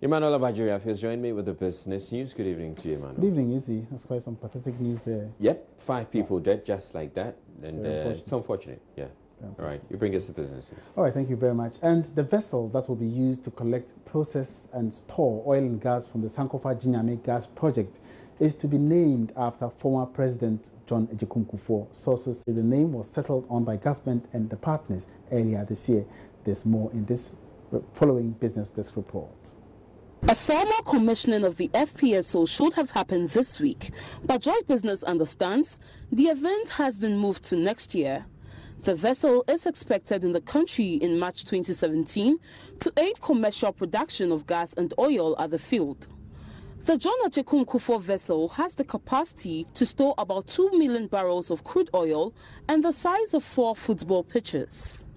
Emmanuel Abajiri has joined me with the business news. Good evening to you, Emmanuel. Good evening, Izzy. That's quite some pathetic news there. Yep, 5 people dead just like that. And it's unfortunate, yeah. All right, you bring us the business news. All right, thank you very much. And the vessel that will be used to collect, process and store oil and gas from the Sankofa Ginyame gas project is to be named after former President John Agyekum Kufuor. Sources say the name was settled on by government and the partners earlier this year. There's more in this following business desk report. A formal commissioning of the FPSO should have happened this week, but Joy Business understands the event has been moved to next year. The vessel is expected in the country in March 2017 to aid commercial production of gas and oil at the field. The John Agyekum Kufuor vessel has the capacity to store about 2 million barrels of crude oil and the size of 4 football pitches.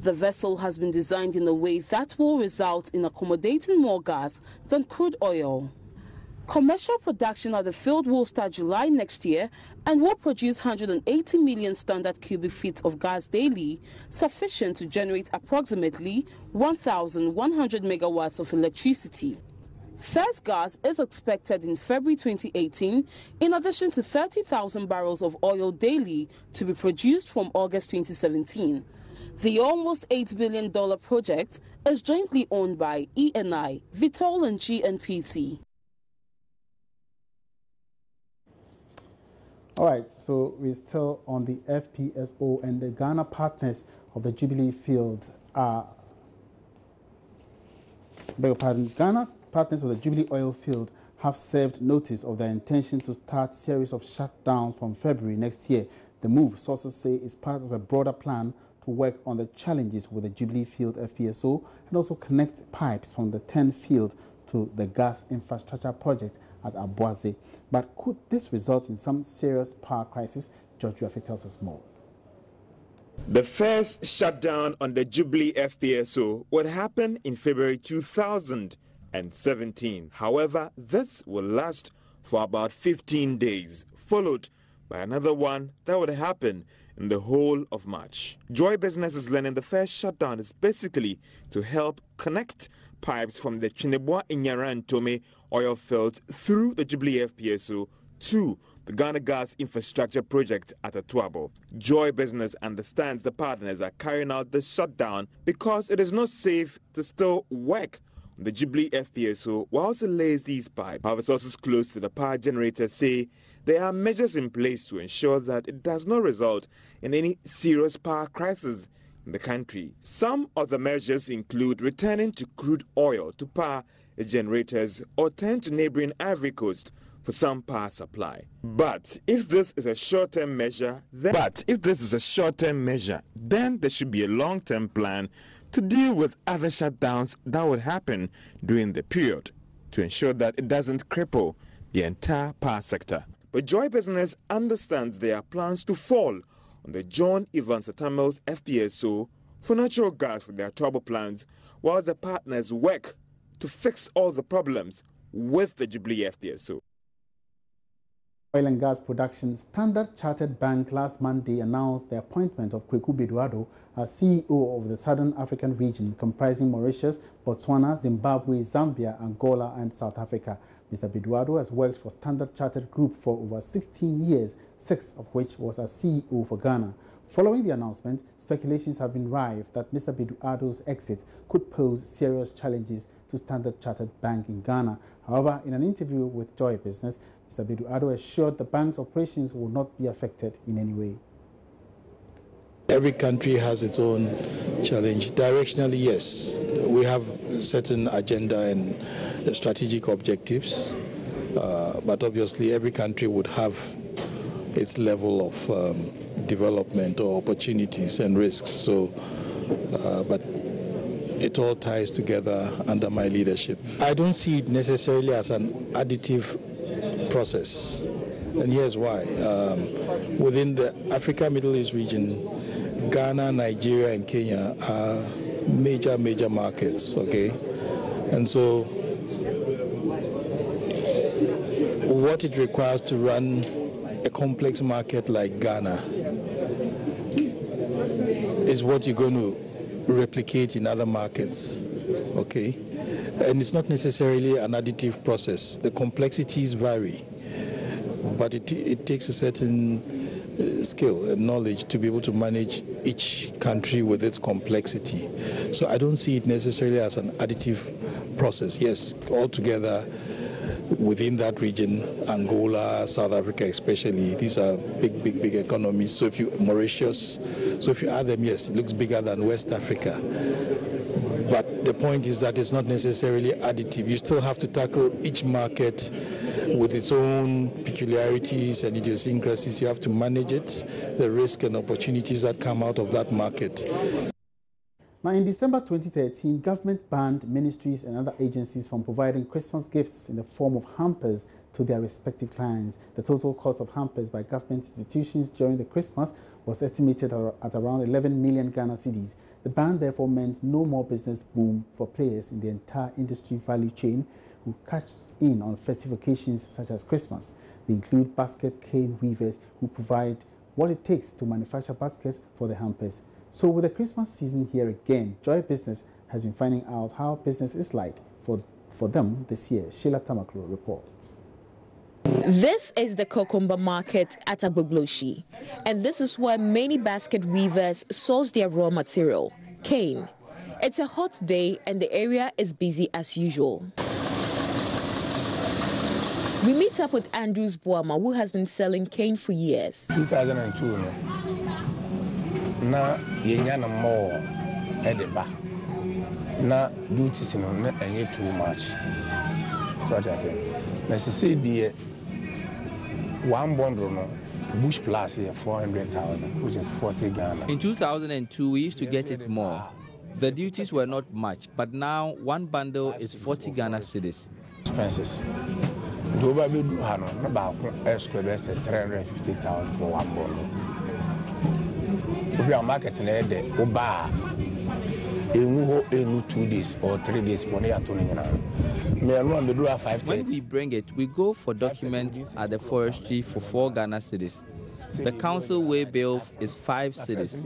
The vessel has been designed in a way that will result in accommodating more gas than crude oil. Commercial production at the field will start July next year and will produce 180 million standard cubic feet of gas daily, sufficient to generate approximately 1,100 megawatts of electricity. First gas is expected in February 2018, in addition to 30,000 barrels of oil daily to be produced from August 2017. The almost $8 billion project is jointly owned by ENI, Vitol and GNPC. All right, so we're still on the FPSO, and the Ghana partners of the Jubilee field are, Ghana partners of the Jubilee oil field have served notice of their intention to start a series of shutdowns from February next year. The move, sources say, is part of a broader plan to work on the challenges with the Jubilee field FPSO and also connect pipes from the 10 field to the gas infrastructure project at Abuaze. But could this result in some serious power crisis? George Uafe tells us more. The first shutdown on the Jubilee FPSO would happen in February 2017. However, this will last for about 15 days, followed by another one that would happen in the whole of March. Joy Business is learning the first shutdown is basically to help connect pipes from the Chinebwa Inyara and Tome oil fields through the Jubilee FPSO to the Ghana Gas Infrastructure Project at Atuabo. Joy Business understands the partners are carrying out this shutdown because it is not safe to still work on the Jubilee FPSO whilst it lays these pipes. However, sources close to the power generator say there are measures in place to ensure that it does not result in any serious power crisis in the country. Some of the measures include returning to crude oil to power the generators or turn to neighboring Ivory Coast for some power supply. But if this is a short-term measure, then there should be a long-term plan to deal with other shutdowns that would happen during the period to ensure that it doesn't cripple the entire power sector. But Joy Business understands there are plans to fall on the John Evans Atamel's FPSO for natural gas for their trouble plans, while the partners work to fix all the problems with the Jubilee FPSO. Oil and gas production Standard Chartered Bank last Monday announced the appointment of Kweku Beduado as CEO of the Southern African region, comprising Mauritius, Botswana, Zimbabwe, Zambia, Angola, and South Africa. Mr. Beduado has worked for Standard Chartered Group for over 16 years, 6 of which was as CEO for Ghana. Following the announcement, speculations have been rife that Mr. Beduado's exit could pose serious challenges to Standard Chartered Bank in Ghana. However, in an interview with Joy Business, Mr. Beduado assured the bank's operations will not be affected in any way. Every country has its own challenge. Directionally, yes, we have certain agenda and strategic objectives, but obviously every country would have its level of development or opportunities and risks. So, but it all ties together under my leadership. I don't see it necessarily as an additive process, and here's why. Within the Africa Middle East region, Ghana, Nigeria, and Kenya are major markets, okay? And so what it requires to run a complex market like Ghana is what you're going to replicate in other markets, okay? And it's not necessarily an additive process. The complexities vary, but it takes a certain skill and knowledge to be able to manage each country with its complexity. So I don't see it necessarily as an additive process. Yes, altogether within that region, Angola, South Africa especially, these are big economies. So if you, Mauritius, so if you add them, yes, it looks bigger than West Africa. But the point is that it's not necessarily additive. You still have to tackle each market with its own peculiarities and idiosyncrasies. You have to manage it, the risk and opportunities that come out of that market. Now, in December 2013, government banned ministries and other agencies from providing Christmas gifts in the form of hampers to their respective clients. The total cost of hampers by government institutions during the Christmas was estimated at around 11 million Ghana cedis. The ban therefore meant no more business boom for players in the entire industry value chain who cashed in on festive occasions such as Christmas. They include basket cane weavers who provide what it takes to manufacture baskets for the hampers. So with the Christmas season here again, Joy Business has been finding out how business is like for them this year. Sheila Tamaklo reports. This is the cucumber market at Agbogloshi, and this is where many basket weavers source their raw material, cane. It's a hot day and the area is busy as usual. We meet up with Andrews Boama, who has been selling cane for years. 2002, na yenya na more edeba na duties no na enye too much. So what I say. Na say the one bundle no bush plus here 400,000, which is 40 Ghana. In 2002, we used to get it more. The duties were not much, but now one bundle is 40 Ghana cedis. Expenses. Do baby do hano na ba ko esque best 350,000 for one bundle. If you are marketing there, oba enu 2 days or 3 days money at when we bring it, we go for document at the forestry for 4 Ghana cedis. The council way bill is 5 cedis.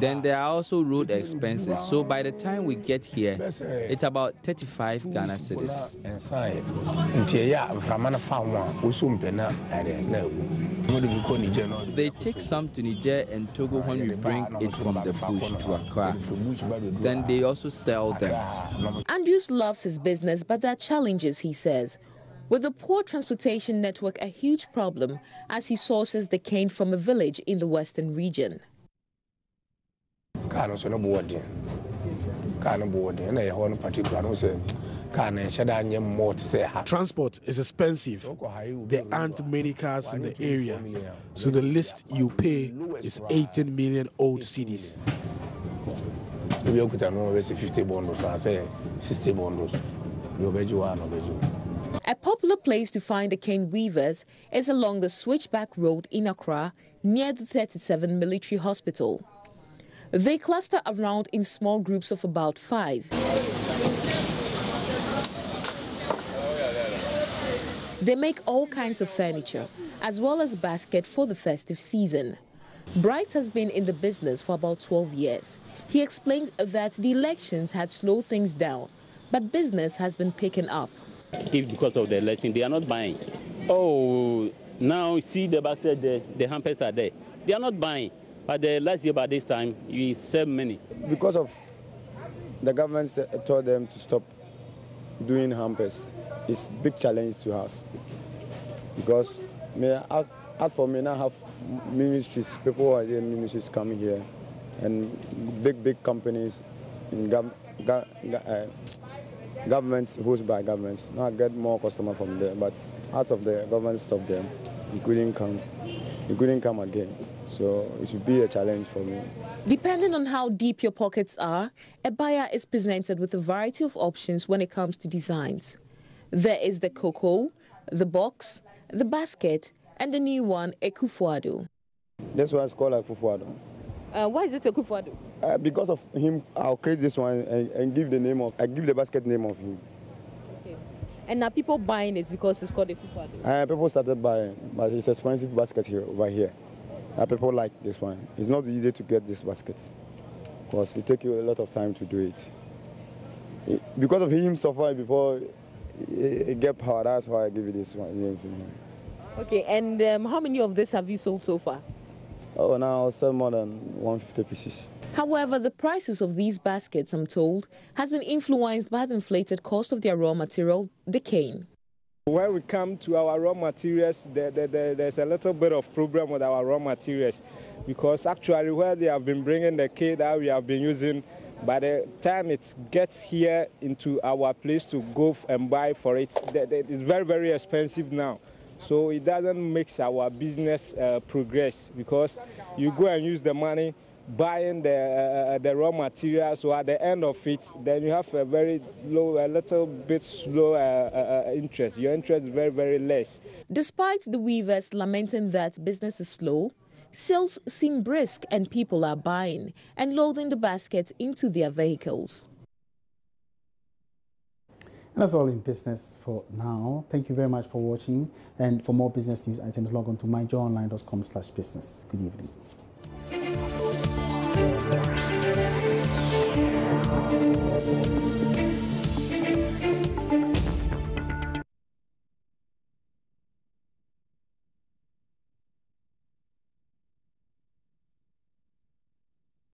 Then there are also road expenses. So by the time we get here, it's about 35 Ghana cedis. They take some to Niger and Togo when we bring it from the bush to Accra. Then they also sell them. Andrews loves his business, but there are challenges, he says. With the poor transportation network a huge problem as he sources the cane from a village in the western region. Transport is expensive. There aren't many cars in the area, so the least you pay is 18 million old cedis. 50 bundles, I say 60 bundles. A popular place to find the cane weavers is along the Switchback Road in Accra, near the 37 Military Hospital. They cluster around in small groups of about 5. They make all kinds of furniture, as well as baskets for the festive season. Bright has been in the business for about 12 years. He explains that the elections had slowed things down, but business has been picking up. If because of the election, they are not buying. Oh, now see the basket there, the hampers are there. They are not buying. But the last year by this time, we sell many. Because of the government told them to stop doing hampers, it's a big challenge to us. Because out for me now have ministries, people who are there, ministries coming here, and big companies in governments, hosted by governments. Now I get more customers from there, but out of the government stop them, it couldn't come again. So it should be a challenge for me. Depending on how deep your pockets are, a buyer is presented with a variety of options when it comes to designs. There is the cocoa, the box, the basket, and the new one, a kufuado. This one is called a kufuado. Why is it a kufuado? Because of him, I'll create this one and give the basket name of him. Okay. And now people buying it because it's called a kufuado? People started buying, but it's expensive basket here over here. People like this one. It's not easy to get this basket because it takes you a lot of time to do it. Because of him suffering before he get power, that's why I give you this one. Okay, and how many of this have you sold so far? Oh, now I'll sell more than 150 pieces. However, the prices of these baskets, I'm told, has been influenced by the inflated cost of their raw material, the cane. When we come to our raw materials, there's a little bit of problem with our raw materials, because actually where they have been bringing the cane that we have been using, by the time it gets here into our place to go and buy for it, it's very, very expensive now. So it doesn't make our business progress, because you go and use the money buying the raw material, so at the end of it, then you have a very low, a little bit slow interest. Your interest is very, very less. Despite the weavers lamenting that business is slow, sales seem brisk and people are buying and loading the baskets into their vehicles. And that's all in business for now. Thank you very much for watching. And for more business news items, log on to myjoyonline.com/business. Good evening. Thank you.